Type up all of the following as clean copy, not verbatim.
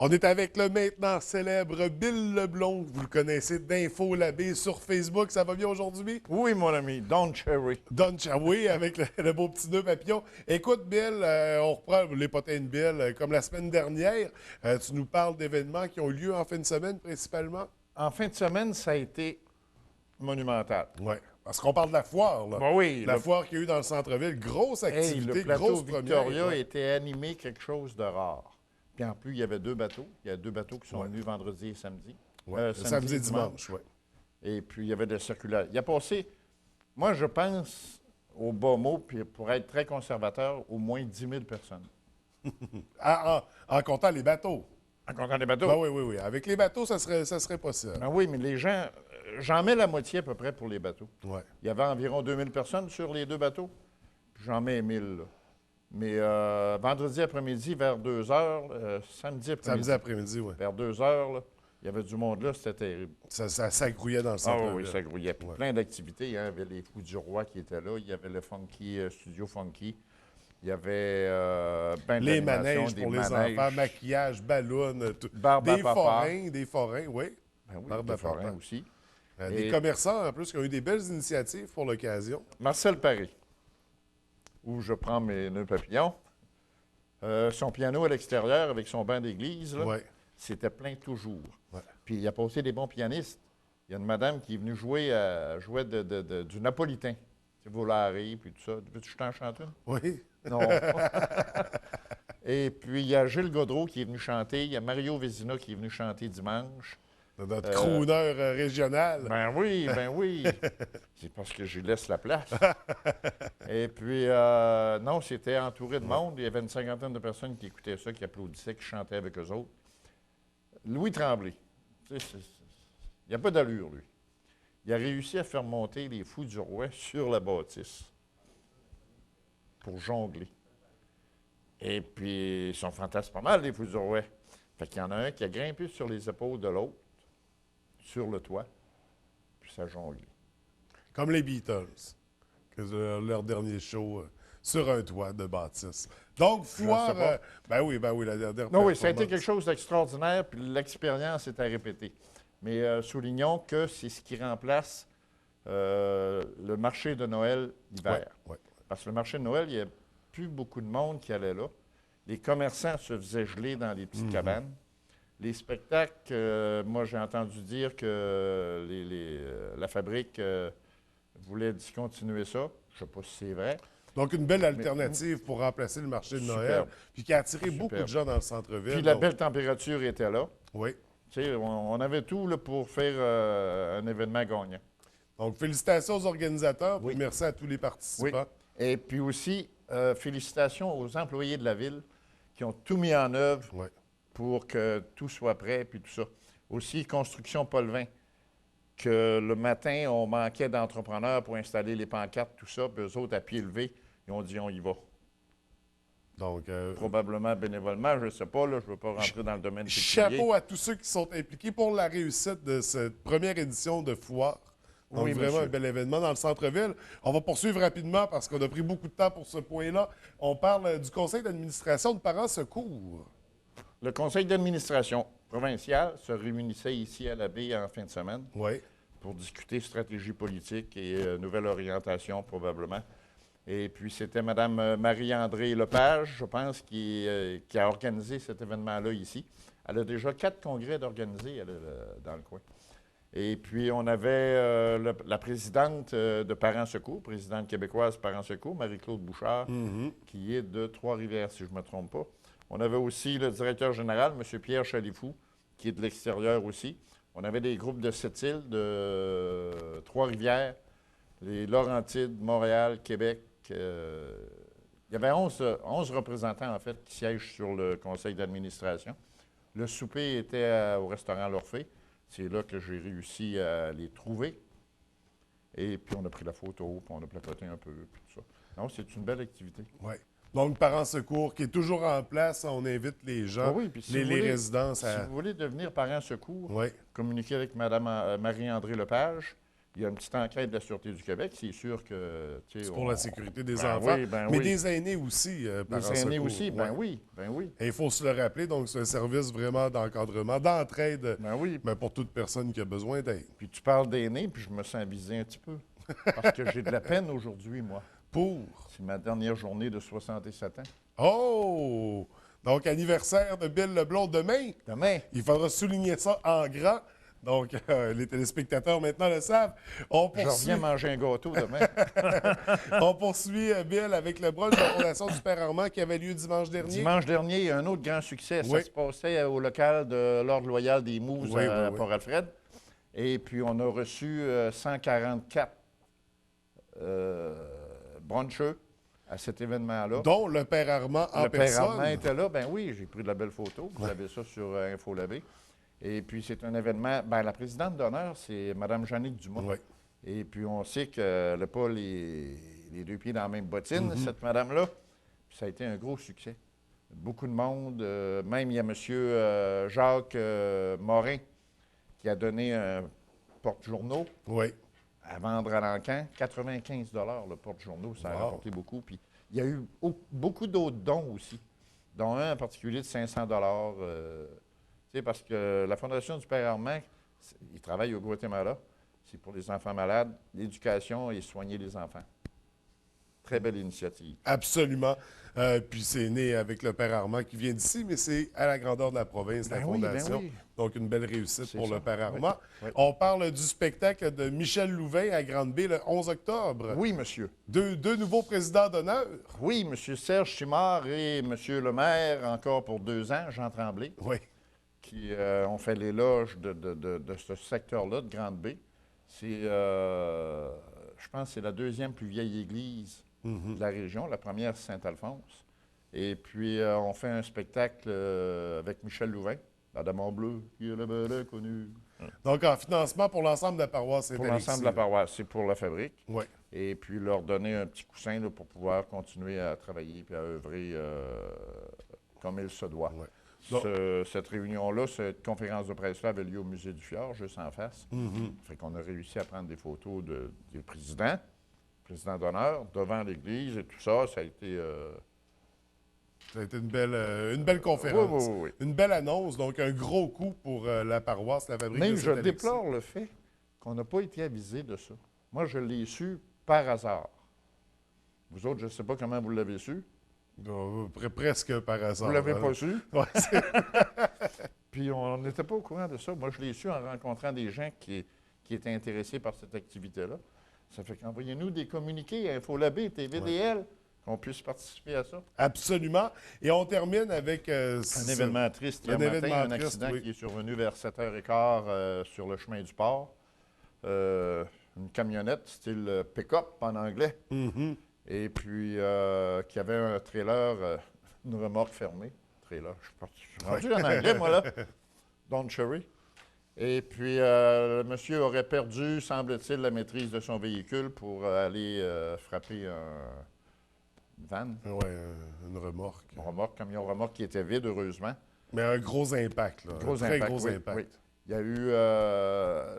On est avec le maintenant célèbre Bill Leblond. Vous le connaissez d'Info Labé sur Facebook. Ça va bien aujourd'hui? Oui, mon ami, Don Cherry. Don Chaoui avec le beau petit nœud papillon. Écoute, Bill, on reprend les potins de Bill. Comme la semaine dernière, tu nous parles d'événements qui ont eu lieu en fin de semaine principalement? En fin de semaine, ça a été monumental. Oui. Parce qu'on parle de la foire, là. Ben oui, La foire qu'il y a eu dans le centre-ville. Grosse hey, activité, le plateau grosse Victoria première. Ouais. était animé quelque chose de rare. Puis en plus, il y avait deux bateaux. Il y a deux bateaux qui sont venus vendredi et samedi. Ouais. Samedi et dimanche, oui. Et puis, il y avait des circulaires. Il a passé, moi, je pense, au bas mot, puis pour être très conservateur, au moins 10 000 personnes. En comptant les bateaux. En comptant les bateaux? Ben oui, oui, oui. Avec les bateaux, ça serait possible. Ben oui, mais les gens, j'en mets la moitié à peu près pour les bateaux. Ouais. Il y avait environ 2000 personnes sur les deux bateaux. Puis j'en mets 1000, là. Mais vendredi après-midi, vers 2 heures, samedi après-midi. Samedi après-midi, oui. Vers 2 heures, là, il y avait du monde là, c'était terrible. Ça grouillait dans le Ah centre. oui, ça grouillait. Puis Ouais. plein d'activités. Hein. Il y avait les Fous du Roi qui étaient là. Il y avait le Funky, Studio Funky. Il y avait ben Les d'animations, manèges des pour les manèges. enfants, maquillage, ballon, tout. Barbe à papa. Des forains, oui. Ben oui, Barbe des à papa. forains aussi. Des Et- commerçants, en plus, qui ont eu des belles initiatives pour l'occasion. Marcel Paré, où je prends mes nœuds papillons. Son piano à l'extérieur avec son banc d'église, là, Oui. c'était plein toujours. Ouais. Puis il a passé des bons pianistes. Il y a une madame qui est venue jouer du napolitain. C'est Volare, puis tout ça. Veux-tu que je t'en chante une? Oui. Non. Et puis il y a Gilles Gaudreau qui est venu chanter. Il y a Mario Vézina qui est venu chanter dimanche. Notre crooner régional. Ben oui, ben oui. C'est parce que je lui laisse la place. Et puis, non, c'était entouré de monde. Il y avait une cinquantaine de personnes qui écoutaient ça, qui applaudissaient, qui chantaient avec eux autres. Louis Tremblay, tu sais, il n'y a pas d'allure, lui. Il a réussi à faire monter les Fous du Roi sur la bâtisse pour jongler. Et puis, ils sont fantastiques pas mal, les Fous du Roi. Fait qu'il y en a un qui a grimpé sur les épaules de l'autre, sur le toit, puis ça jonglait. Comme les Beatles, leur dernier show sur un toit de bâtisse. Donc, foire. sais pas. Ben oui, la dernière. Non, oui, ça a été performance. quelque chose d'extraordinaire, puis l'expérience est à répéter. Mais soulignons que c'est ce qui remplace le marché de Noël l'hiver. Ouais, ouais. Parce que le marché de Noël, il n'y a plus beaucoup de monde qui allait là. Les commerçants se faisaient geler dans les petites cabanes. Les spectacles, moi, j'ai entendu dire que la fabrique voulait discontinuer ça. Je ne sais pas si c'est vrai. Donc, une belle alternative pour remplacer le marché de Noël, Superbe. puis qui a attiré beaucoup Superbe. de gens dans le centre-ville. Puis la donc- belle température était là. Oui. Tu sais, on avait tout là, pour faire un événement gagnant. Donc, félicitations aux organisateurs, puis Oui. merci à tous les participants. Et puis aussi, félicitations aux employés de la ville qui ont tout mis en œuvre Oui. pour que tout soit prêt, puis tout ça. Aussi, Construction Paulvin, que le matin, on manquait d'entrepreneurs pour installer les pancartes, tout ça, puis eux autres, à pied levé, ils ont dit on y va. Donc, Probablement bénévolement, je ne sais pas, là, je ne veux pas rentrer dans le domaine pécunier. chapeau à tous ceux qui sont impliqués pour la réussite de cette première édition de foire. Donc, Oui, vraiment monsieur. un bel événement dans le centre-ville. On va poursuivre rapidement parce qu'on a pris beaucoup de temps pour ce point-là. On parle du conseil d'administration de Parents Secours. Le conseil d'administration provincial se réunissait ici à la baie en fin de semaine Oui. pour discuter stratégie politique et nouvelle orientation probablement. Et puis c'était Mme Marie-André Lepage, je pense, qui a organisé cet événement-là ici. Elle a déjà 4 congrès d'organiser dans le coin. Et puis on avait la présidente de Parents Secours, présidente québécoise Parents Secours, Marie-Claude Bouchard, qui est de Trois-Rivières, si je ne me trompe pas. On avait aussi le directeur général, M. Pierre Chalifou, qui est de l'extérieur aussi. On avait des groupes de Sept-Îles, de Trois-Rivières, les Laurentides, Montréal, Québec. Il y avait 11 représentants, en fait, qui siègent sur le conseil d'administration. Le souper était au restaurant L'Orphée. C'est là que j'ai réussi à les trouver. Et puis, on a pris la photo, puis on a placoté un peu, puis tout ça. Non, c'est une belle activité. Oui. Donc, Parents Secours qui est toujours en place. On invite les gens, Ah oui, puis si les vous voulez- résidences Si à. vous voulez devenir parent secours, Oui. communiquez avec Mme Marie-André Lepage. Il y a une petite enquête de la Sûreté du Québec, c'est sûr que... C'est pour la sécurité des Ben enfants, oui, ben mais oui. des aînés aussi, par Des aînés secours. aussi, Ouais. ben oui, ben oui. Et il faut se le rappeler, donc c'est un service vraiment d'encadrement, d'entraide, Ben oui. mais pour toute personne qui a besoin d'aide. Puis tu parles d'aînés, puis je me sens visé un petit peu. Parce que j'ai de la peine aujourd'hui, moi. Pour. C'est ma dernière journée de 67 ans. Oh! Donc, anniversaire de Bill Leblond demain. Demain, Il faudra souligner ça en grand. Donc, les téléspectateurs maintenant le savent. On je poursuit, reviens manger un gâteau demain. on poursuit Bill avec le brunch de la Fondation du Père Armand qui avait lieu dimanche dernier. Dimanche dernier, il y a un autre grand succès. Oui. Ça se passait au local de l'Ordre loyal des Mouses Oui, à oui. Port-Alfred. Et puis, on a reçu 144 bruncheux à cet événement-là. Dont le Père Armand en Le Père personne. Armand était là. Ben oui, j'ai pris de la belle photo. Vous avez ça sur Infolabé. Et puis, c'est un événement... Ben, la présidente d'honneur, c'est Mme Jeannick Dumas. Oui. Et puis, on sait qu'elle n'a pas les deux pieds dans la même bottine, Mm-hmm. cette madame-là. Puis ça a été un gros succès. Beaucoup de monde. Même, il y a M. Jacques Morin qui a donné un porte-journaux Oui. à vendre à l'encan. 95 le porte-journaux, ça a Wow. rapporté beaucoup. Puis, il y a eu beaucoup d'autres dons aussi, dont un en particulier de 500 parce que la Fondation du Père Armand, il travaille au Guatemala. C'est pour les enfants malades, l'éducation et soigner les enfants. Très belle initiative. Absolument. Puis c'est né avec le Père Armand qui vient d'ici, mais c'est à la grandeur de la province, la Ben oui, ben Fondation. oui. Donc, une belle réussite C'est pour ça. le Père Oui, Armand. oui. On parle du spectacle de Michel Louvain à Grande-Bay le 11 octobre. Oui, monsieur. Deux nouveaux présidents d'honneur. Oui, M. Serge Simard et M. le maire, encore pour 2 ans, Jean Tremblay, Oui. qui ont fait l'éloge de ce secteur-là, de Grande-Bay. C'est, je pense, que c'est la deuxième plus vieille église de la région. La première, c'est Saint-Alphonse. Et puis, on fait un spectacle avec Michel Louvain, la Dame en bleu, qui est le bel connu. Donc, en financement pour l'ensemble de la paroisse Pour Saint-Alexis. l'ensemble de la paroisse, c'est pour la fabrique. Oui. Et puis, leur donner un petit coussin là, pour pouvoir continuer à travailler et à œuvrer comme il se doit. Ouais. Donc- Cette réunion-là, cette conférence de presse-là avait lieu au Musée du Fjord, juste en face. Fait qu'on a réussi à prendre des photos du président d'honneur, devant l'église et tout ça. Ça a été... Ça a été une belle conférence. Oui. Une belle annonce, donc un gros coup pour la paroisse, la fabrique Mais de je Saint-Alexis. déplore le fait qu'on n'a pas été avisé de ça. Moi, je l'ai su par hasard. Vous autres, je ne sais pas comment vous l'avez su. Presque par hasard. Vous ne l'avez hein. pas su. Ouais, Puis on n'était pas au courant de ça. Moi, je l'ai su en rencontrant des gens qui étaient intéressés par cette activité-là. Ça fait qu'envoyez-nous des communiqués à Infolabé, TVDL, qu'on puisse participer à ça. absolument. Et on termine avec... Un événement triste hier Un matin, événement un triste, accident oui. qui est survenu vers 7h15 sur le chemin du port. Une camionnette, style pick-up en anglais, Mhm. et puis qui avait un trailer, une remorque fermée. Trailer, je suis rendu en anglais, moi, là. Don Cherry. Et puis, le monsieur aurait perdu, semble-t-il, la maîtrise de son véhicule pour aller frapper une vanne, Ouais, une remorque. camion remorque qui était vide, heureusement. Mais un gros impact, là. Gros un très impact, gros oui, impact. oui. Il y a eu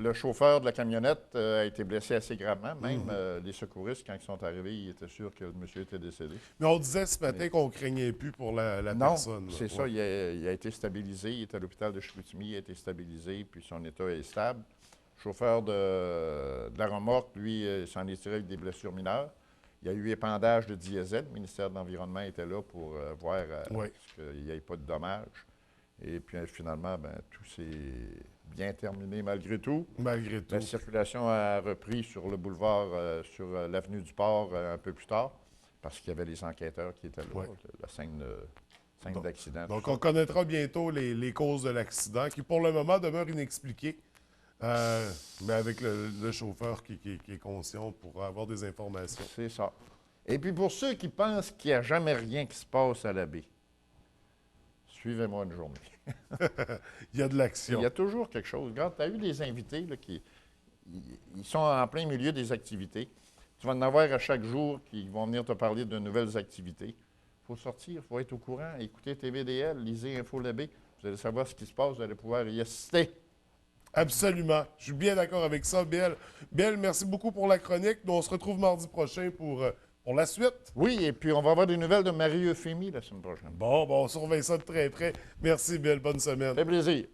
le chauffeur de la camionnette a été blessé assez gravement. Même les secouristes, quand ils sont arrivés, ils étaient sûrs que le monsieur était décédé. Mais on disait ce matin qu'on craignait plus pour la Non, personne. là. c'est ça. Ouais. Il a été stabilisé. Il est à l'hôpital de Chicoutimi. Il a été stabilisé, puis son état est stable. Le chauffeur de la remorque, lui, s'en est tiré avec des blessures mineures. Il y a eu épandage de diesel. Le ministère de l'Environnement était là pour voir Ouais. qu'il n'y ait pas de dommages. Et puis finalement, tout s'est bien terminé malgré tout. Malgré tout. La circulation a repris sur le boulevard, sur l'avenue du Port un peu plus tard, parce qu'il y avait les enquêteurs qui étaient là, Ouais. la scène d'accident. Donc, tout on connaîtra bientôt les causes de l'accident, qui pour le moment demeurent inexpliquées. Mais avec le chauffeur qui est conscient pour avoir des informations. ça. C'est ça. Et puis pour ceux qui pensent qu'il n'y a jamais rien qui se passe à la baie, suivez-moi une journée. Il y a de Il l'action. y a toujours quelque chose. Regarde, tu as eu des invités là, ils sont en plein milieu des activités. Tu vas en avoir à chaque jour qui vont venir te parler de nouvelles activités. Il faut sortir, il faut être au courant. Écoutez TVDL, lisez Infolabé. Vous allez savoir ce qui se passe, vous allez pouvoir y assister. Absolument. Je suis bien d'accord avec ça, Bill. Bill, merci beaucoup pour la chronique. Nous, on se retrouve mardi prochain pour la suite. Oui, et puis on va avoir des nouvelles de Marie-Euphémie la semaine prochaine. Bon, on surveille ça de très près. Merci, Bill. Bonne semaine. Ça fait plaisir.